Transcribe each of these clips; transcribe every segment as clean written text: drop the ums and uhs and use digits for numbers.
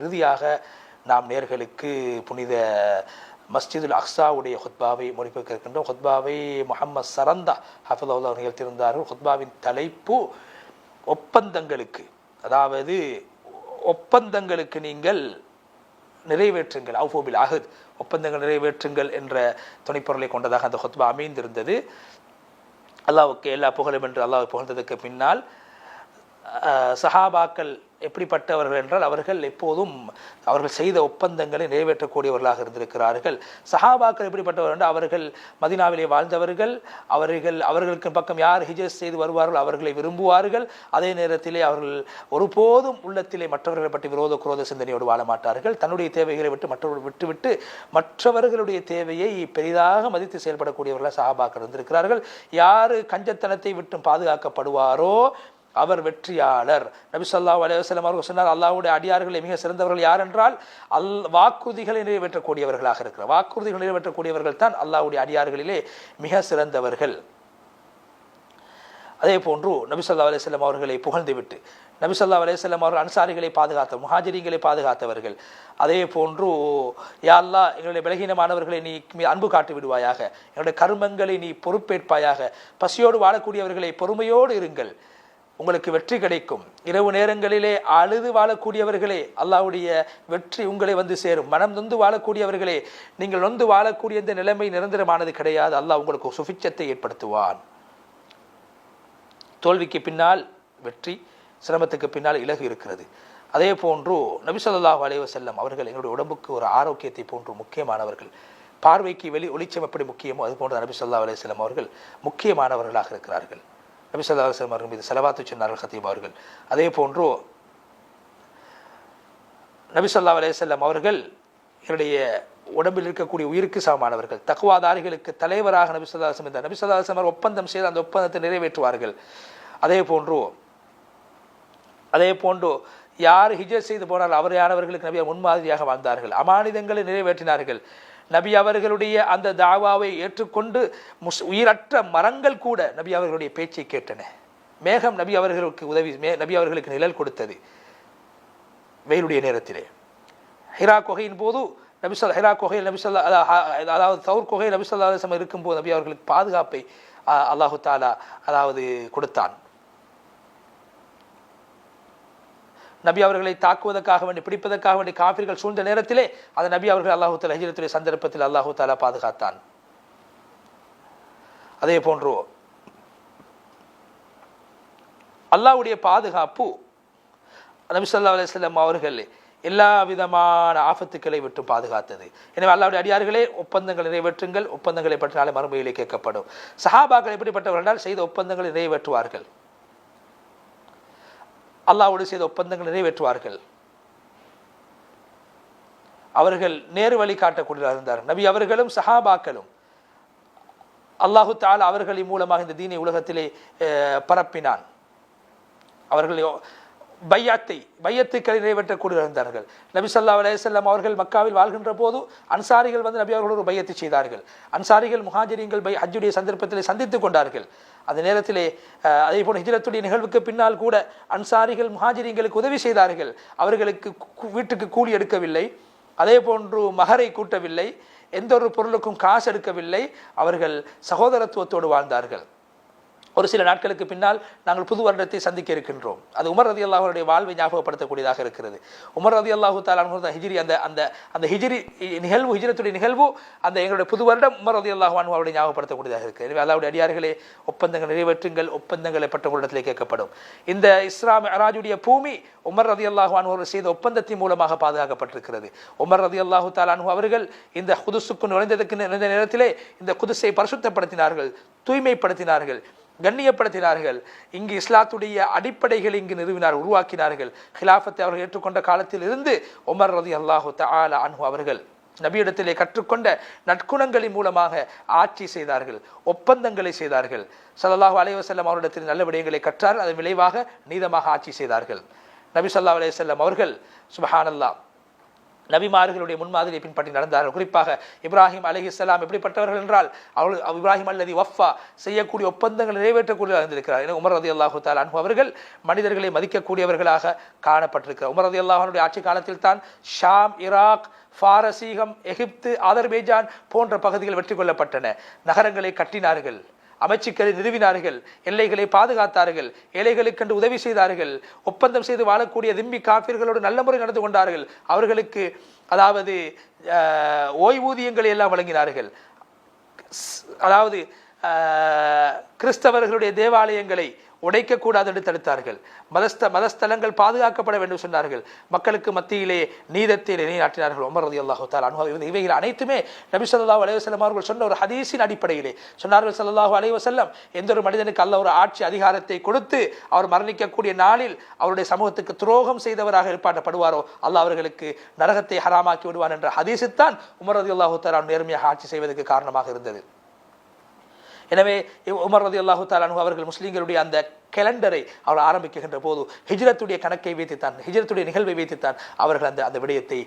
இறுதியாக நாம் நேர்களுக்கு புனித மஸ்ஜிதுல் அக்ஸாவுடைய ஹுத்பாவை மொழிபெயர்க்க இருக்கின்றோம். ஹுத்பாவை முஹம்மது சரந்தா ஹஃபிதுல்லாஹ் நிகழ்த்தியிருந்தார்கள். ஹுத்பாவின் தலைப்பு ஒப்பந்தங்களுக்கு, அதாவது ஒப்பந்தங்களுக்கு நீங்கள் நிறைவேற்றுங்கள், அவ்ஃபூ பில் அஹ்த், ஒப்பந்தங்கள் நிறைவேற்றுங்கள் என்ற துணைப்பொருளை கொண்டதாக அந்த ஹுத்பா அமைந்திருந்தது. அல்லாஹ்வுக்கு எல்லா புகழும் என்று அல்லாஹ் புகழ்ந்ததுக்கு பின்னால் சஹாபாக்கள் எப்படிப்பட்டவர்கள் என்றால் அவர்கள் எப்போதும் அவர்கள் செய்த ஒப்பந்தங்களை நிறைவேற்றக்கூடியவர்களாக இருந்திருக்கிறார்கள். சஹாபாக்கள் எப்படிப்பட்டவர்கள் என்றால் அவர்கள் மதீனாவிலே வாழ்ந்தவர்கள். அவர்களுக்கு பக்கம் யார் ஹிஜ்ரத் செய்து வருவார்கள் அவர்களை விரும்புவார்கள். அதே நேரத்திலே அவர்கள் ஒருபோதும் உள்ளத்திலே மற்றவர்களை பற்றி குரோத சிந்தனையோடு வாழ மாட்டார்கள். தன்னுடைய தேவைகளை விட்டுவிட்டு மற்றவர்களுடைய தேவையை பெரிதாக மதித்து செயல்படக்கூடியவர்களாக சஹாபாக்கள் இருந்திருக்கிறார்கள். யார் கஞ்சத்தனத்தை விட்டு பாதுகாக்கப்படுவாரோ அவர் வெற்றியாளர். நபி ஸல்லல்லாஹு அலைஹி வஸல்லம் அவர்கள் சொன்னார், அல்லாஹ்வுடைய அடியார்களை மிக சிறந்தவர்கள் யார் என்றால் வாக்குறுதிகளை நிறைவேற்றக்கூடியவர்களாக இருக்கிறார். வாக்குறுதிகளை நிறைவேற்றக்கூடியவர்கள் தான் அல்லாஹ்வுடைய அடியார்களிலே மிக சிறந்தவர்கள். அதே போன்று நபி ஸல்லல்லாஹு அலைஹி வஸல்லம் அவர்களை புகழ்ந்துவிட்டு நபி ஸல்லல்லாஹு அலைஹி வஸல்லம் அவர்கள் அன்சாரிகளை பாதுகாத்த முஹாஜிரிகளை பாதுகாத்தவர்கள். அதே போன்று யா அல்லாஹ் எங்களுடைய பலகீனமானவர்களை நீ அன்பு காட்டி விடுவாயாக, எங்களுடைய கர்மங்களை நீ பொறுப்பேற்பாயாக, பசியோடு வாழக்கூடியவர்களை பொறுமையோடு இருங்கள், உங்களுக்கு வெற்றி கிடைக்கும், இரவு நேரங்களிலே அழுது வாழக்கூடியவர்களே அல்லாஹ்வுடைய வெற்றி உங்களை வந்து சேரும், மனம் நொந்து வாழக்கூடியவர்களே நீங்கள் நொந்து வாழக்கூடிய இந்த நிலைமை நிரந்தரமானது கிடையாது, அல்லாஹ் உங்களுக்கு சுபிட்சத்தை ஏற்படுத்துவான். தோல்விக்கு பின்னால் வெற்றி, சிரமத்துக்கு பின்னால் இலகு இருக்கிறது. அதே போன்று நபி ஸல்லல்லாஹு அலைஹி வஸல்லம் அவர்கள் எங்களுடைய உடம்புக்கு ஒரு ஆரோக்கியத்தை போன்று முக்கியமானவர்கள். பார்வைக்கு ஒளிச்சம் எப்படி முக்கியமோ அது போன்ற நபி ஸல்லல்லாஹு அலைஹி வஸல்லம் அவர்கள் முக்கியமானவர்களாக இருக்கிறார்கள். நபி ஸல்லல்லாஹு அலைஹி வஸல்லம் அவர்கள் மீது ஸலவாத்து சொன்னார்கள் கத்தீப் அவர்கள். அதே போன்று நபி ஸல்லல்லாஹு அலைஹி வஸல்லம் அவர்கள் என்னுடைய உடம்பில் இருக்கக்கூடிய உயிருக்கு சமமானவர்கள். தக்வாதாரிகளுக்கு தலைவராக நபி ஸல்லல்லாஹு அலைஹி வஸல்லம் நபி ஸல்லல்லாஹு அலைஹி வஸல்லம் ஒப்பந்தம் செய்து அந்த ஒப்பந்தத்தை நிறைவேற்றுவார்கள். அதே போன்று யார் ஹிஜ்ரத் செய்து போனால் அவரையானவர்களுக்கு நபி முன்மாதிரியாக வாழ்ந்தார்கள். அமானிதங்களை நிறைவேற்றினார்கள். நபி அவர்களுடைய அந்த தாவாவை ஏற்றுக்கொண்டு உயிரற்ற மரங்கள் கூட நபி அவர்களுடைய பேச்சை கேட்டன. மேகம் நபி அவர்களுக்கு நபி அவர்களுக்கு நிழல் கொடுத்தது வெயிலுடைய நேரத்திலே. ஹிரா குகையின் போது ஹிரா குகையில் அதாவது தௌர் குகையில் நபி ஸல்லல்லாஹு அலைஹி வஸல்லம் இருக்கும்போது நபி அவர்களுக்கு பாதுகாப்பை அல்லாஹு தஆலா கொடுத்தான். நபி அவர்களை தாக்குவதற்காக வேண்டி பிடிப்பதற்காக வேண்டி காஃபிர்கள் சூழ்ந்த நேரத்திலே அந்த நபி அவர்கள் அல்லாஹு தஆலா ஹிஜ்ரத்துடைய சந்தர்ப்பத்தில் அல்லாஹு தஆலா பாதுகாத்தான். அதே போன்று அல்லாஹ்வுடைய பாதுகாப்பு நபி ஸல்லல்லாஹு அலைஹி வஸல்லம் அவர்கள் எல்லா விதமான ஆபத்துக்களை விட்டு பாதுகாத்தது. எனவே அல்லாஹ்வுடைய அடியார்களே ஒப்பந்தங்களை நிறைவேற்றுங்கள், ஒப்பந்தங்களை பற்றி நாளை மறுமையிலே கேட்கப்படும். சஹாபாக்கள் எப்படிப்பட்டவர்கள் என்றால் செய்த ஒப்பந்தங்களை நிறைவேற்றுவார்கள், அல்லாஹ்வோடு செய்த ஒப்பந்தங்களை நிறைவேற்றுவார்கள். அவர்கள் நேரு வழி காட்டக்கூடியவர்களாக இருந்தார்கள். நபி அவர்களும் சஹாபாக்களும் அல்லாஹு தஆலா அவர்களின் மூலமாக இந்த தீனை உலகத்திலே பரப்பினான். அவர்கள் பையத்துக்களை நிறைவேற்றக்கூடிய இருந்தார்கள். நபி ஸல்லல்லாஹு அலைஹி வஸல்லம் அவர்கள் மக்காவில் வாழ்கின்ற போது அன்சாரிகள் வந்து நபி அவர்களோடு பையத்தை செய்தார்கள். அன்சாரிகள் முஹாஜிரீன்கள் ஹஜ்ஜுடைய சந்தர்ப்பத்தில் சந்தித்துக் கொண்டார்கள். அந்த நேரத்திலே அதே போல ஹிஜ்ரத்துடைய நிகழ்வுக்கு பின்னால் கூட அன்சாரிகள் முஹாஜிரீன்களுக்கு உதவி செய்தார்கள். அவர்களுக்கு வீட்டுக்கு கூலி எடுக்கவில்லை, அதே போன்று மகரை கூட்டவில்லை, எந்த ஒரு பொருளுக்கும் காசு எடுக்கவில்லை. அவர்கள் சகோதரத்துவத்தோடு வாழ்ந்தார்கள். ஒரு சில நாட்களுக்கு பின்னால் நாங்கள் புது வருடத்தை சந்திக்க இருக்கின்றோம். அது உமர் ரலியல்லாஹு அன்ஹுடைய வாழ்வை ஞாபகப்படுத்தக்கூடியதாக இருக்கிறது. உமர் ரலியல்லாஹு தஆலா அன்ஹு ஹிஜ்ரி அந்த ஹிஜ்ரி நிகழ்வு, ஹிஜ்ரத்துடைய நிகழ்வு அந்த எங்களுடைய புது வருடம் உமர் ரலியல்லாஹு அன்ஹு அவருடைய ஞாபகப்படுத்தக்கூடியதாக இருக்கிறது. எனவே அல்லாஹ்வுடைய அடியார்களே ஒப்பந்தங்கள் நிறைவேற்றுங்கள், ஒப்பந்தங்களை பட்டவர்களிடத்திலே கேட்கப்படும். இந்த இஸ்ரா மிஅராஜுடைய பூமி உமர் ரலியல்லாஹு அன்ஹு அவர்கள் செய்த ஒப்பந்தத்தின் மூலமாக பாதுகாக்கப்பட்டிருக்கிறது. உமர் ரலியல்லாஹு தஆலா அன்ஹு அவர்கள் இந்த குதுஸுக்கு நுழைந்ததற்கு நேரத்திலே இந்த குதுஸை பரிசுத்தப்படுத்தினார்கள், தூய்மைப்படுத்தினார்கள், கண்ணியப்படுத்தினார்கள். இங்கு இஸ்லாத்துடைய அடிப்படைகள் இங்கு நிறுவினார்கள், உருவாக்கினார்கள். ஹிலாஃபத்தை அவர்கள் ஏற்றுக்கொண்ட காலத்தில் இருந்து உமர் ரலியல்லாஹு தஆலா அன்ஹு அவர்கள் நபியிடத்திலே கற்றுக்கொண்ட நற்குணங்களின் மூலமாக ஆட்சி செய்தார்கள், ஒப்பந்தங்களை செய்தார்கள். ஸல்லல்லாஹு அலைஹி வஸல்லம் அவரிடத்தில் நல்ல விடயங்களை கற்றார்கள், அதன் விளைவாக நீதமாக ஆட்சி செய்தார்கள். நபி ஸல்லல்லாஹு அலைஹி வஸல்லம் அவர்கள் சுப்ஹானல்லாஹ் நபிமார்களுடைய முன்மாதிரியை பின்பற்றி நடந்தார்கள். குறிப்பாக இப்ராஹிம் அலைஹிஸ்ஸலாம் எப்படிப்பட்டவர்கள் என்றால், அவர்கள் இப்ராஹிம் அல்லதி வஃபா செய்யக்கூடிய ஒப்பந்தங்கள் நிறைவேற்றக்கூடியவர்கள் இருந்திருக்கிறார். ஏன்னா உமர் ரலியல்லாஹு தஆலா அன்ஹு அவர்கள் மனிதர்களை மதிக்கக்கூடியவர்களாக காணப்பட்டிருக்கிறார். உமர் ரலியல்லாஹு அன்ஹுடைய ஆட்சி காலத்தில் தான் ஷாம், ஈராக், பாரசீகம், எகிப்து, அதர்பைஜான் போன்ற பகுதிகள் வெற்றி கொள்ளப்பட்டன. நகரங்களை கட்டினார்கள், அமைச்சுக்களை நிறுவினார்கள், எல்லைகளை பாதுகாத்தார்கள், ஏழைகளுக்கென்று உதவி செய்தார்கள், ஒப்பந்தம் செய்து வாழக்கூடிய திம்மி காபிர்களோடு நல்ல முறை நடந்து கொண்டார்கள். அவர்களுக்கு அதாவது ஓய்வூதியங்களை எல்லாம் வழங்கினார்கள். அதாவது கிறிஸ்தவர்களுடைய தேவாலயங்களை உடைக்கக்கூடாது என்று தடுத்தார்கள். மதஸ்தலங்கள் பாதுகாக்கப்பட வேண்டும் சொன்னார்கள். மக்களுக்கு மத்தியிலே நீதத்தை நிலைநாட்டினார்கள். உமர் ரலியல்லாஹு தஆலா அன்ஹு. இவைகள் அனைத்துமே நபி ஸல்லல்லாஹு அலைஹி வஸல்லம் அவர்கள் சொன்ன ஒரு ஹதீஸின் அடிப்படையிலே சொன்னார்கள். ஸல்லல்லாஹு அலைஹி வஸல்லம், எந்த ஒரு மனிதனுக்கு அல்லாஹ் ஒரு ஆட்சி அதிகாரத்தை கொடுத்து அவர் மரணிக்கக்கூடிய நாளில் அவருடைய சமூகத்துக்கு துரோகம் செய்தவராக ஏற்பாட்டப்படுவாரோ அல்லாஹ் அவர்களுக்கு நரகத்தை ஹராமாக்கி விடுவான் என்ற ஹதீஸுத்தான் உமர் ரலியல்லாஹு தஆலா நேர்மையாக ஆட்சி செய்வதற்கு காரணமாக இருந்தது. எனவே உமர் ரலியல்லாஹு தஆலா அன்ஹு அவர்கள் முஸ்லிம்களுடைய அந்த கேலண்டரை அவர் ஆரம்பிக்கின்ற போது ஹிஜ்ரத்துடைய கணக்கை வைத்துத்தான், ஹிஜ்ரத்துடைய நிகழ்வை வைத்துத்தான் அவர்கள் அந்த விடயத்தை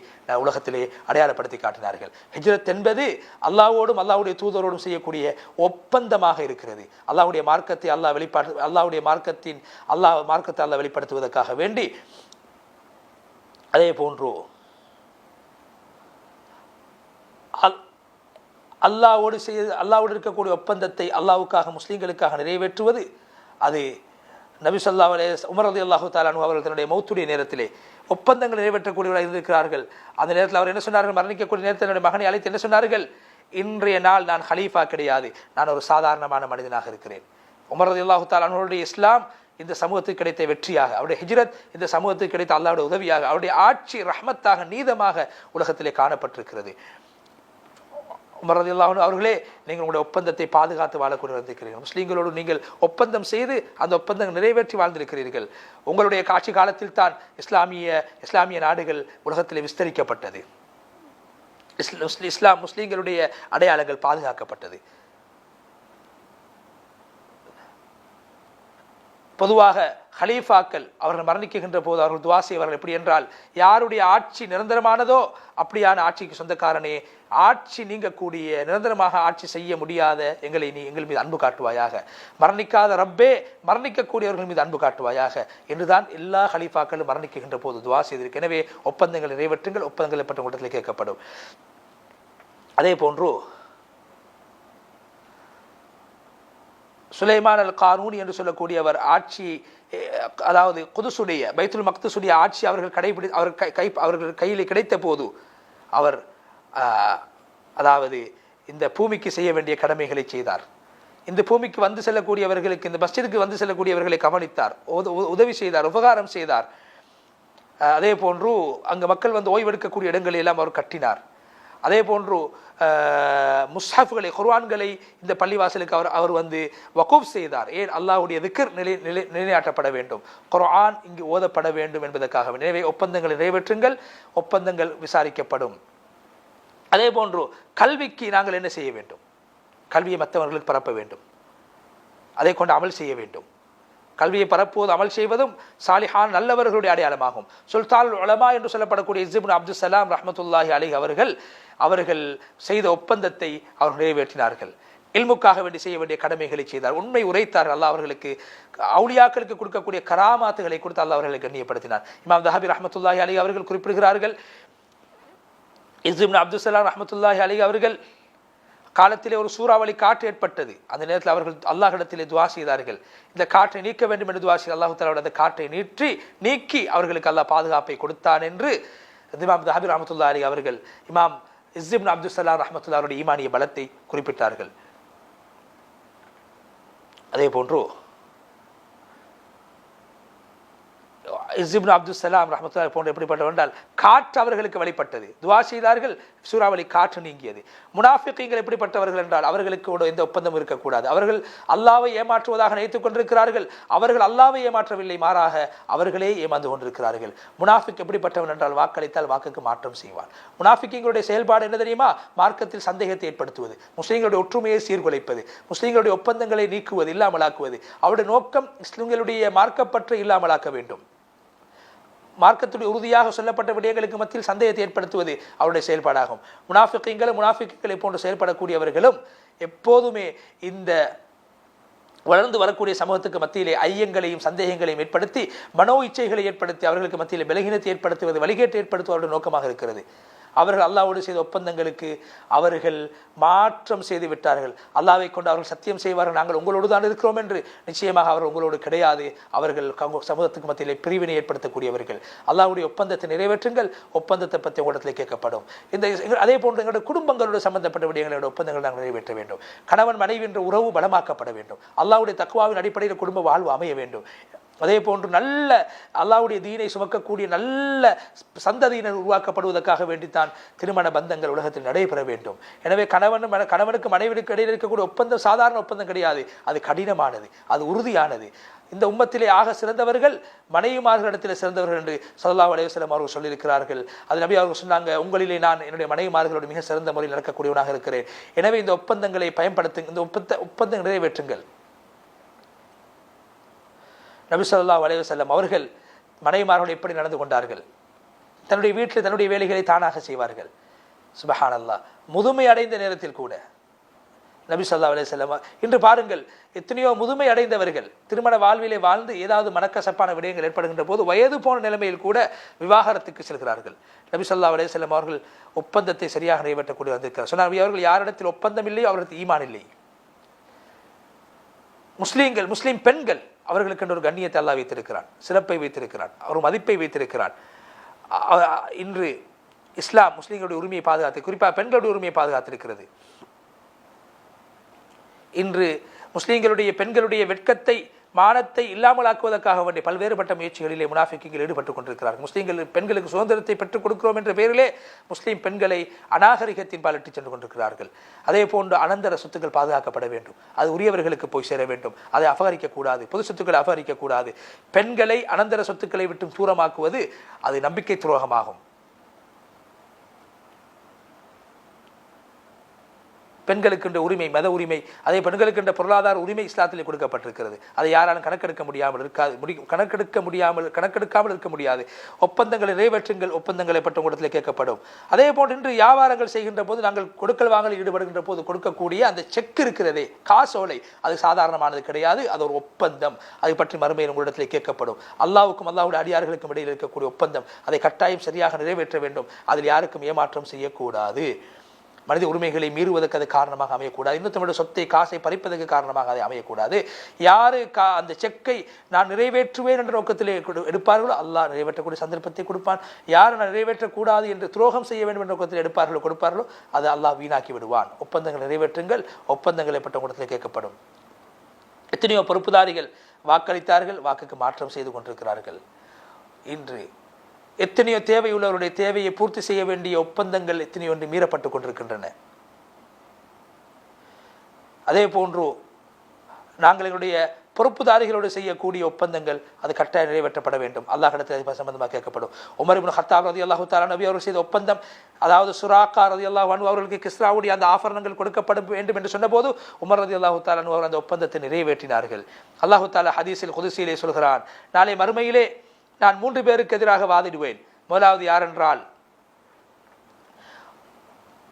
உலகத்திலே அடையாளப்படுத்தி காட்டினார்கள். ஹிஜ்ரத் என்பது அல்லாஹ்வோடும் அல்லாஹ்வுடைய தூதரோடும் செய்யக்கூடிய ஒப்பந்தமாக இருக்கிறது. அல்லாஹ்வுடைய மார்க்கத்தை அல்லாஹ்வுடைய மார்க்கத்தை அல்லாஹ் வெளிப்படுத்துவதற்காக வேண்டி. அதே போன்று அல்லாஹ்வோடு இருக்கக்கூடிய ஒப்பந்தத்தை அல்லாஹ்வுக்காக முஸ்லிம்களுக்காக நிறைவேற்றுவது, அது நபி ஸல்லல்லாஹு அலைஹி வஸல்லம் உமர் ரலியல்லாஹு தஆலா அன்ஹு அவர்கள் தன்னுடைய மௌத்துடைய நேரத்திலே ஒப்பந்தங்கள் நிறைவேற்றக்கூடியவராக இருந்திருக்கிறார்கள். அந்த நேரத்தில் அவர் என்ன சொன்னார்கள்? மரணிக்கக்கூடிய நேரத்தில் என்னுடைய மகனை அழைத்து என்ன சொன்னார்கள்? இன்றைய நாள் நான் ஹலீஃபா கிடையாது, நான் ஒரு சாதாரணமான மனிதனாக இருக்கிறேன். உமர் ரலியல்லாஹு தஆலா அன்ஹுடைய இஸ்லாம் இந்த சமூகத்துக்கு கிடைத்த வெற்றியாக, அவருடைய ஹிஜ்ரத் இந்த சமூகத்துக்கு கிடைத்த அல்லாஹ்வுடைய உதவியாக, அவருடைய ஆட்சி ரஹ்மத்தாக நீதமாக உலகத்திலே காணப்பட்டிருக்கிறது. உமர் ரலியல்லாஹு அன்ஹு அவர்களே, நீங்கள் உங்களுடைய ஒப்பந்தத்தை பாதுகாத்து வாழக்கூடிய வந்திருக்கிறீர்கள். முஸ்லீம்களோடு நீங்கள் ஒப்பந்தம் செய்து அந்த ஒப்பந்தம் நிறைவேற்றி வாழ்ந்திருக்கிறீர்கள். உங்களுடைய ஆட்சி காலத்தில் தான் இஸ்லாமிய நாடுகள் உலகத்திலே விஸ்தரிக்கப்பட்டது. முஸ்லீம்களுடைய அடையாளங்கள் பாதுகாக்கப்பட்டது. பொதுவாக ஹலீஃபாக்கள் அவர்கள் மரணிக்கின்ற போது அவர்கள் துவா செய்வார்கள். எப்படி என்றால், யாருடைய ஆட்சி நிரந்தரமானதோ அப்படியான ஆட்சிக்கு சொந்தக்காரனே, ஆட்சி நீங்கக்கூடிய நிரந்தரமாக ஆட்சி செய்ய முடியாத எங்கள் மீது அன்பு காட்டுவாயாக, மரணிக்காத ரப்பே மரணிக்கக்கூடியவர்கள் மீது அன்பு காட்டுவாயாக என்றுதான் எல்லா ஹலீஃபாக்களும் மரணிக்கின்ற போது துவா செய்திருக்கு. எனவே ஒப்பந்தங்களை நிறைவேற்றுங்கள், ஒப்பந்தங்களை பற்றி கூட்டத்தில் கேட்கப்படும். அதே போன்று சுலைமான் அல் கானூனி என்று சொல்லக்கூடியவர் ஆட்சி, அதாவது குதுசுடைய பைத்துல் மக்துசுடைய ஆட்சி அவர்கள் கையில் கிடைத்த போது அவர் அதாவது இந்த பூமிக்கு செய்ய வேண்டிய கடமைகளை செய்தார். இந்த பூமிக்கு வந்து செல்லக்கூடியவர்களுக்கு, இந்த மஸ்ஜிதுக்கு வந்து செல்லக்கூடியவர்களை கவனித்தார், உதவி செய்தார், உபகாரம் செய்தார். அதே போன்று அங்கு மக்கள் வந்து ஓய்வெடுக்கக்கூடிய இடங்களை எல்லாம் அவர் கட்டினார். அதே போன்று முஸ்ஹஃப்களை, குர்ஆன்களை இந்த பள்ளிவாசலுக்கு அவர் வந்து வகூஃப் செய்தார். ஏன்? அல்லாஹ்வுடைய திக்ர் நிலைநாட்டப்பட வேண்டும், குர்ஆன் இங்கு ஓதப்பட வேண்டும் என்பதற்காக. எனவே ஒப்பந்தங்களை நிறைவேற்றுங்கள், ஒப்பந்தங்கள் விசாரிக்கப்படும். அதே போன்று கல்விக்கு நாங்கள் என்ன செய்ய வேண்டும்? கல்வியை மற்றவர்களுக்கு பரப்ப வேண்டும், அதை கொண்டு அமல் செய்ய வேண்டும். கல்வியை பரப்புவது, அமல் செய்வதும் சாலிஹான் நல்லவர்களுடைய அடையாளமாகும். சுல்தானுல் உலமா என்று சொல்லப்படக்கூடிய இஸ் இப்னு அப்துல் ஸலாம் ரஹ்மத்துல்லாஹி அலைஹி அவர்கள் செய்த ஒப்பந்தத்தை அவர்கள் நிறைவேற்றினார்கள். இல்முக்காக வேண்டி செய்ய வேண்டிய கடமைகளை செய்தார், உண்மை உரைத்தார். அல்லாஹ் அவர்களுக்கு அவுலியாக்களுக்கு கொடுக்கக்கூடிய கராமாத்துகளை கொடுத்து அல்லாஹ் அவர்களை கண்ணியப்படுத்தினார். இமாம் தஹபி ரஹ்மத்துல்லாஹி அலைஹி அவர்கள் குறிப்பிடுகிறார்கள், இஸ் இப்னு அப்துல் ஸலாம் ரஹ்மத்துல்லாஹி அலைஹி அவர்கள் காலத்திலே ஒரு சூறாவளி காற்று ஏற்பட்டது. அந்த நேரத்தில் அவர்கள் அல்லாஹ்விடத்திலே துஆ செய்தார்கள், இந்த காற்றை நீக்க வேண்டும் என்று துஆ செய்து அல்லாஹ் தஆலா அந்த காற்றை நீக்கி அவர்களுக்கு அல்லாஹ் பாதுகாப்பை கொடுத்தான் என்று இமாம் தஹபி ரஹ்மத்துல்லாஹி அலைஹி அவர்கள் இமாம் இஸ் இப்னு அப்துல் ஸலாம் ரஹ்மத்துல்லாஹி அவருடைய ஈமானிய பலத்தை குறிப்பிட்டார்கள். அதே போன்று இஸ் இப்னு அப்துல் ஸலாம் ரஹ்மத்துல்லாஹி போன்ற எப்படிப்பட்டவர் என்றால், காற்று அவர்களுக்கு வழிபட்டது, துஆ செய்தார்கள், சூறாவளி காற்று நீங்கியது. முனாஃபிகீன்கள் எப்படிப்பட்டவர்கள் என்றால், அவர்களுக்கு எந்த ஒப்பந்தம் இருக்கக்கூடாது, அவர்கள் அல்லாஹ்வை ஏமாற்றுவதாக நினைத்துக் கொண்டிருக்கிறார்கள். அவர்கள் அல்லாஹ்வை ஏமாற்றவில்லை, மாறாக அவர்களே ஏமாந்து கொண்டிருக்கிறார்கள். முனாஃபிக் எப்படிப்பட்டவன் என்றால், வாக்களித்தால் வாக்குக்கு மாற்றம் செய்வான். முனாஃபிகீன்களுடைய செயல்பாடு என்ன தெரியுமா? மார்க்கத்தில் சந்தேகத்தை ஏற்படுத்துவது, முஸ்லிம்களுடைய ஒற்றுமையை சீர்குலைப்பது, முஸ்லிம்களுடைய ஒப்பந்தங்களை நீக்குவது, இல்லாமலாக்குவது. அவருடைய நோக்கம் முஸ்லிம்களுடைய மார்க்கப்பற்றை இல்லாமலாக்க வேண்டும். மார்க்கத்துடைய உறுதியாக சொல்லப்பட்ட விடயங்களுக்கு மத்தியில் சந்தேகத்தை ஏற்படுத்துவது அவருடைய செயல்பாடாகும். முனாஃபிக்குகளை போன்று செயல்படக்கூடியவர்களும் எப்போதுமே இந்த வளர்ந்து வரக்கூடிய சமூகத்துக்கு மத்தியிலே ஐயங்களையும் சந்தேகங்களையும் ஏற்படுத்தி மனோ இச்சைகளை ஏற்படுத்தி அவர்களுக்கு மத்தியிலே பலகீனத்தை ஏற்படுத்துவது வழிகேட்டை ஏற்படுத்துவதோட நோக்கமாக இருக்கிறது. அவர்கள் அல்லாஹ்வோடு செய்த ஒப்பந்தங்களுக்கு அவர்கள் மாற்றம் செய்து விட்டார்கள். அல்லாஹ்வை கொண்டு அவர்கள் சத்தியம் செய்வார்கள், நாங்கள் உங்களோடு தான் இருக்கிறோம் என்று. நிச்சயமாக அவர் உங்களோடு கிடையாது. அவர்கள் சமூகத்துக்கு மத்தியிலே பிரிவினை ஏற்படுத்தக்கூடியவர்கள். அல்லாஹ்வுடைய ஒப்பந்தத்தை நிறைவேற்றுங்கள், ஒப்பந்தத்தை பற்றி உங்களிடத்தில் கேட்கப்படும். அதே போன்று எங்களுடைய குடும்பங்களோடு சம்பந்தப்பட்ட விடயங்களோட ஒப்பந்தங்கள் நாங்கள் நிறைவேற்ற வேண்டும். கணவன் மனைவி என்ற உறவு பலமாக்கப்பட வேண்டும். அல்லாஹ்வுடைய தக்வாவின் அடிப்படையில் குடும்ப வாழ்வு அமைய வேண்டும். அதே போன்று நல்ல அல்லாஹ்வுடைய தீனை சுமக்கக்கூடிய நல்ல சந்ததியினர் உருவாக்கப்படுவதற்காக வேண்டித்தான் திருமண பந்தங்கள் உலகத்தில் நடைபெற வேண்டும். எனவே கணவனுக்கு மனைவிக்கு இடையில் இருக்கக்கூடிய ஒப்பந்தம் சாதாரண ஒப்பந்தம் கிடையாது. அது கடினமானது, அது உறுதியானது. இந்த உம்மத்திலே ஆக சிறந்தவர்கள் மனைவிமார்களிடத்தில் சிறந்தவர்கள் என்று ஸல்லல்லாஹு அலைஹி வஸல்லம் அவர்கள் சொல்லியிருக்கிறார்கள். அது நபி அவர்கள் சொன்னாங்க, உங்களிலே நான் என்னுடைய மனைவிமார்களோடு மிக சிறந்த முறையில் நடக்கக்கூடியவனாக இருக்கிறேன். எனவே இந்த ஒப்பந்தங்களை பயன்படுத்துங்க, இந்த ஒப்பந்தம் நிறைவேற்றுங்கள். நபி ஸல்லல்லாஹு அலைஹி வஸல்லம் அவர்கள் மனைவிமார்கள் எப்படி நடந்து கொண்டார்கள்? தன்னுடைய வீட்டில் தன்னுடைய வேலைகளை தானாக செய்வார்கள். சுப்ஹானல்லாஹ். முதுமை அடைந்த நேரத்தில் கூட நபி ஸல்லல்லாஹு அலைஹி வஸல்லம், இன்று பாருங்கள் எத்தனையோ முதுமை அடைந்தவர்கள் திருமண வாழ்விலே வாழ்ந்து ஏதாவது மனக்கசப்பான விடயங்கள் ஏற்படுகின்ற போது வயது போன நிலைமையில் கூட விவாகரத்துக்கு செல்கிறார்கள். நபி ஸல்லல்லாஹு அலைஹி வஸல்லம் அவர்கள் ஒப்பந்தத்தை சரியாக நிறைவேற்றக்கூடிய வந்திருக்கிறார். சொன்னார், அவர்கள் யாரிடத்தில் ஒப்பந்தம் இல்லையோ அவர்களுக்கு ஈமான் இல்லை. முஸ்லீம் பெண்கள் அவர்களுக்கு ஒரு கண்ணியத்தை அல்லாஹ் வைத்திருக்கிறான், சிறப்பை வைத்திருக்கிறான், ஒரு மதிப்பை வைத்திருக்கிறான். இன்று இஸ்லாம் முஸ்லீம்களுடைய உரிமையை பாதுகாத்து, குறிப்பாக பெண்களுடைய உரிமையை பாதுகாத்திருக்கிறது. இன்று முஸ்லீம்களுடைய பெண்களுடைய வெட்கத்தை மானத்தை இல்லாமலாக்குவதற்காக வேண்டிய பல்வேறுபட்ட முயற்சிகளிலே முனாஃபிக்குகள் ஈடுபட்டுக் கொண்டிருக்கிறார்கள். முஸ்லீம்கள் பெண்களுக்கு சுதந்திரத்தை பெற்றுக் கொடுக்கிறோம் என்ற பெயரிலே முஸ்லீம் பெண்களை அநாகரிகத்தின் பால் இட்டுச் சென்று கொண்டிருக்கிறார்கள். அதே போன்று அனந்தர சொத்துக்கள் பாதுகாக்கப்பட வேண்டும், அது உரியவர்களுக்கு போய் சேர வேண்டும், அதை அபகரிக்கக்கூடாது, பொது சொத்துக்களை அபகரிக்கக்கூடாது. பெண்களை அனந்தர சொத்துக்களை விட்டு தூரமாக்குவது அது நம்பிக்கை துரோகமாகும். பெண்களுக்கு உரிமை, மத உரிமை, அதே பெண்களுக்கு பொருளாதார உரிமை இஸ்லாத்திலே கொடுக்கப்பட்டிருக்கிறது. அதை யாராலும் கணக்கெடுக்காமல் இருக்க முடியாது. ஒப்பந்தங்களை நிறைவேற்றுங்கள், ஒப்பந்தங்களை பற்றி உங்களிடத்தில் கேட்கப்படும். அதே போன்று இன்று வியாபாரங்கள் செய்கின்ற போது நாங்கள் கொடுக்கல் வாங்கல் ஈடுபடுகின்ற போது கொடுக்கக்கூடிய அந்த செக் இருக்கிறதே, காசோலை, அது சாதாரணமானது கிடையாது. அது ஒரு ஒப்பந்தம். அதை பற்றி மறுமையில் உங்களிடத்தில் கேட்கப்படும். அல்லாஹ்வுக்கும் அல்லாஹ்வுடைய அடியார்களுக்கும் இடையில் இருக்கக்கூடிய ஒப்பந்தம், அதை கட்டாயம் சரியாக நிறைவேற்ற வேண்டும். அதில் யாருக்கும் ஏமாற்றம் செய்யக்கூடாது. மனித உரிமைகளை மீறுவதற்கு அது காரணமாக அமையக்கூடாது. இன்னொருத்தனுடைய சொத்தை காசை பறிப்பதற்கு காரணமாக அதை அமையக்கூடாது. யாரு அந்த செக்கை நான் நிறைவேற்றுவேன் என்ற நோக்கத்திலே எடுப்பார்களோ அல்லாஹ் நிறைவேற்றக்கூடிய சந்தர்ப்பத்தை கொடுப்பான். யார் நான் நிறைவேற்றக்கூடாது என்று துரோகம் செய்ய வேண்டும் என்ற நோக்கத்தில் கொடுப்பார்களோ அது அல்லாஹ் வீணாக்கி விடுவான். ஒப்பந்தங்கள் நிறைவேற்றுங்கள், ஒப்பந்தங்களை பட்ட கூடத்தில் கேட்கப்படும். எத்தனையோ பொறுப்புதாரிகள் வாக்களித்தார்கள், வாக்குக்கு மாற்றம் செய்து கொண்டிருக்கிறார்கள். இன்று எத்தனையோ தேவையுள்ளவருடைய தேவையை பூர்த்தி செய்ய வேண்டிய ஒப்பந்தங்கள் எத்தனையோ ஒன்று மீறப்பட்டுக் கொண்டிருக்கின்றன. அதே போன்று நாங்கள் எங்களுடைய பொறுப்புதாரிகளோடு செய்யக்கூடிய ஒப்பந்தங்கள் அது கட்டாயம் நிறைவேற்றப்பட வேண்டும். அல்லாஹ்விடத்தில் சம்பந்தமாக கேட்கப்படும். உமர் இப்னு கத்தாப் ரலியல்லாஹு தஆலா நபி அவர்கள் செய்த ஒப்பந்தம், அதாவது சுராக்கா ரலியல்லாஹு அன்ஹு அவர்களுக்கு கிஸ்ராவுடைய அந்த ஆபரணங்கள் கொடுக்கப்பட வேண்டும் என்று சொன்னபோது உமர் ரலியல்லாஹு தஆலா அன்ஹு அவர் அந்த ஒப்பந்தத்தை நிறைவேற்றினார்கள். அல்லாஹு தஆலா ஹதீஸில் குதுஸியிலே சொல்கிறான், நாளை மறுமையிலே நான் 3 பேருக்கு எதிராக வாதிடுவேன். முதலாவது யார் என்றால்,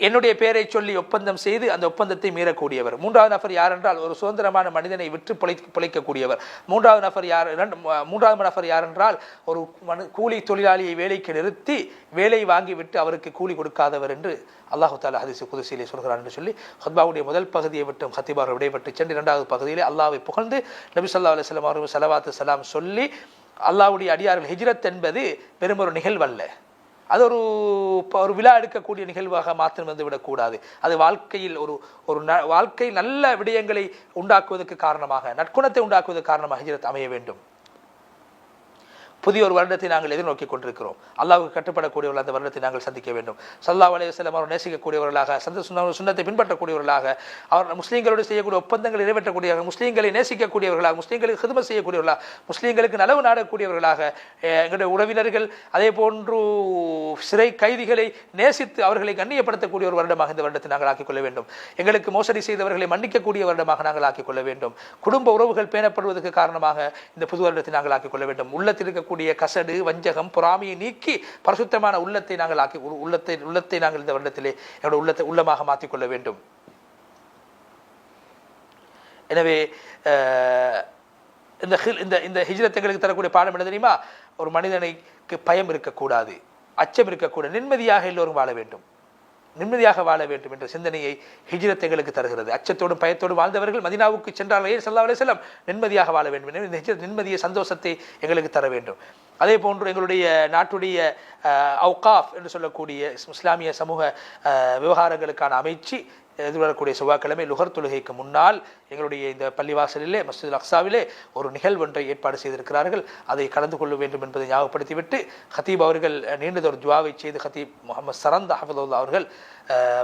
என்னுடைய பெயரை சொல்லி ஒப்பந்தம் செய்து அந்த ஒப்பந்தத்தை மீறக்கூடியவர். 3வது நபர் யார் என்றால், ஒரு சுதந்திரமான மனிதனை விற்று பிழைக்கக்கூடியவர். 3வது நபர் யார் என்றால், ஒரு கூலி தொழிலாளியை வேலைக்கு நிறுத்தி வேலை வாங்கிவிட்டு அவருக்கு கூலி கொடுக்காதவர் என்று அல்லாஹு தஆலா ஹதீஸ் குதுஸிலே சொல்கிறார் என்று சொல்லி ஹுத்பாவுடைய முதல் பகுதியை விட்டு ஹத்தீபார் விடைபெற்று சென்று 2வது பகுதியிலே அல்லாஹ்வை புகழ்ந்து நபி ஸல்லல்லாஹு அலைஹி வஸல்லம் அவர்கள் ஸலவாத்து ஸலாம் சொல்லி, அல்லாஹ்வுடைய அடியார்கள் ஹிஜ்ரத் என்பது வெறும் ஒரு நிகழ்வல்ல, அது ஒரு விழா எடுக்கக்கூடிய நிகழ்வாக மாத்திரம் வந்து விடக்கூடாது. அது வாழ்க்கையில் ஒரு வாழ்க்கை நல்ல விடயங்களை உண்டாக்குவதற்கு காரணமாக, நற்குணத்தை உண்டாக்குவதற்கு காரணமாக ஹிஜ்ரத் அமைய வேண்டும். புதிய ஒரு வருடத்தை நாங்கள் எதிர்நோக்கி கொண்டிருக்கிறோம். அல்லாஹ்வுக்கு கட்டுப்படக்கூடியவர்கள் அந்த வருடத்தை நாங்கள் சந்திக்க வேண்டும். ஸல்லல்லாஹு அலைஹி வஸல்லம் அவர் நேசிக்கக்கூடியவர்களாக, சுன்னத்தை பின்பற்றக்கூடியவர்களாக, அவர் முஸ்லீம்களோடு செய்யக்கூடிய ஒப்பந்தங்களை நிறைவேற்றக்கூடியவர்கள், முஸ்லீம்களை நேசிக்கக்கூடியவர்களாக, முஸ்லீம்களுக்கு ஹிதமத் செய்யக்கூடியவர்களாக, முஸ்லீம்களுக்கு நலவு நாடக்கூடியவர்களாக, எங்களுடைய உறவினர்கள் அதே போன்று சிறை கைதிகளை நேசித்து அவர்களை கண்ணியப்படுத்தக்கூடிய ஒரு வருடமாக இந்த வருடத்தை நாங்கள் ஆக்கிக்கொள்ள வேண்டும். எங்களுக்கு மோசடி செய்தவர்களை மன்னிக்கக்கூடிய வருடமாக நாங்கள் ஆக்கிக்கொள்ள வேண்டும். குடும்ப உறவுகள் பேணப்படுவதற்கு காரணமாக இந்த புது வருடத்தை நாங்கள் ஆக்கிக்கொள்ள வேண்டும். உள்ளத்தில் இருக்கக்கூடிய கசடு வஞ்சகம் பொறாமையை நீக்கி பரிசுத்தமான உள்ளத்தை நாங்கள் ஆக்கி உள்ளத்தை நாங்கள் இந்த வருடத்திலே என்னோட உள்ளமாக மாற்றிக்கொள்ள வேண்டும். எனவே இந்த ஹிஜ்ரத் எங்களுக்கு தரக்கூடிய பாடம் என்ன தெரியுமா? ஒரு மனிதனுக்கு பயம் இருக்கக்கூடாது, அச்சம் இருக்கக்கூடாது, நிம்மதியாக எல்லோரும் வாழ வேண்டும், நிம்மதியாக வாழ வேண்டும் என்ற சிந்தனையை ஹிஜ்ரத் எங்களுக்கு தருகிறது. அச்சத்தோடும் பயத்தோடும் வாழ்ந்தவர்கள் மதீனாவுக்கு சென்றார்கள் ஸல்லல்லாஹு அலைஹி வஸல்லம் நிம்மதியாக வாழ வேண்டும். இந்த ஹிஜ்ரத் நிம்மதியை சந்தோஷத்தை எங்களுக்கு தர வேண்டும். அதே போன்று எங்களுடைய நாட்டுடைய அவுகாஃப் என்று சொல்லக்கூடிய இஸ்லாமிய சமூக விவகாரங்களுக்கான அமைச்சு எதிர்வரக்கூடிய செவ்வாய்க்கிழமை லுகர் தொழுகைக்கு முன்னால் எங்களுடைய இந்த பள்ளிவாசலிலே மஸ்ஜித் அக்ஸாவிலே ஒரு நிகழ்வொன்றை ஏற்பாடு செய்திருக்கிறார்கள். அதை கலந்து கொள்ள வேண்டும் என்பதை ஞாபகப்படுத்திவிட்டு ஹத்தீப் அவர்கள் நீண்டதொரு துவாவை செய்து ஹத்தீப் முகமது சரந்த் ஹஃபிதுல்லாஹ் அவர்கள்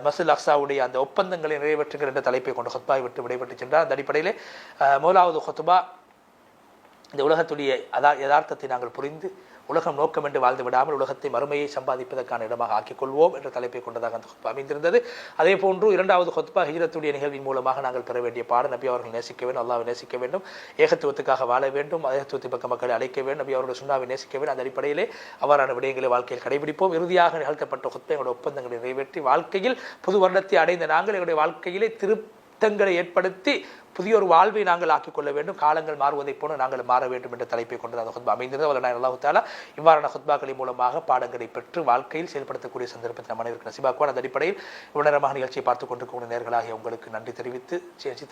மஸ்ஜித் அக்ஸாவுடைய அந்த ஒப்பந்தங்களை நிறைவேற்றுங்கள் என்ற தலைப்பை கொண்ட ஹுத்பாவை விட்டு விடைபெற்று சென்றார். அந்த அடிப்படையிலே முதலாவது ஹுத்பா இந்த உலகத்துடைய யதார்த்தத்தை நாங்கள் புரிந்து உலகம் நோக்கம் என்று வாழ்ந்து விடாமல் உலகத்தை மறுமையை சம்பாதிப்பதற்கான இடமாக ஆக்கிக் கொள்வோம் என்ற தலைப்பை கொண்டதாக அந்த ஹுத்பா அமைந்திருந்தது. அதே போன்று இரண்டாவது ஹுத்பா ஹிஜ்ரத்துடைய நிகழ்வின் மூலமாக நாங்கள் பெற வேண்டிய பாடம், நபி அவர்கள் நேசிக்க வேண்டும், அல்லாஹ்வை நேசிக்க வேண்டும், ஏகத்துவத்துக்காக வாழ வேண்டும், ஏகத்துவத்தை பக்க மக்களை அழைக்க வேண்டும், நபி அவருடைய சுன்னாவை நேசிக்க வேண்டும். அந்த அடிப்படையிலே அவ்வாறான விடயங்களை வாழ்க்கையில் கடைபிடிப்போம். இறுதியாக நிகழ்த்தப்பட்ட ஹுத்பா எங்களுடைய ஒப்பந்தங்களை நிறைவேற்றி வாழ்க்கையில் புது வருடத்தை அடைந்த நாங்கள் எங்களுடைய வாழ்க்கையிலே திருத்தங்களை ஏற்படுத்தி புதிய ஒரு வாழ்வை நாங்கள் ஆக்கிக் கொள்ள வேண்டும், காலங்கள் மாறுவதைப் போல நாங்கள் மாற வேண்டும் என்ற தலைப்பை கொண்டு அந்த ஹுத்பா அமைந்திருந்தது. வல்லநாயன் அல்லாஹ் தஆலா இவ்வாறான ஹுத்பாக்களின் மூலமாக பாடங்களை பெற்று வாழ்க்கையில் செயல்படுத்தக்கூடிய சந்தர்ப்பத்தை நம் அனைவருக்கும் நசீபாக்குவான். அந்த அடிப்படையில் உணரமாக நிகழ்ச்சியை பார்த்துக் கொண்டிருக்கும் நேயர்களாகிய உங்களுக்கு நன்றி தெரிவித்து,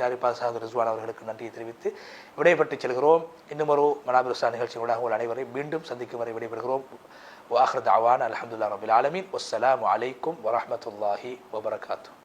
தயாரிப்பாளர் சாஹிப் ரிஸ்வான் அவர்களுக்கு நன்றியை தெரிவித்து விடைபெற்று செல்கிறோம். இன்னும் ஒரு மனாபிருசா நிகழ்ச்சியோட உங்கள் அனைவரை மீண்டும் சந்திக்கும் வரை விடைபெறுகிறோம். வாஹிர் தஅவானா அல்ஹம்துலில்லாஹி ரப்பில் ஆலமீன். வஸ்ஸலாமு அலைக்கும் வரஹ்மத்துல்லாஹி வபரகாத்துஹு.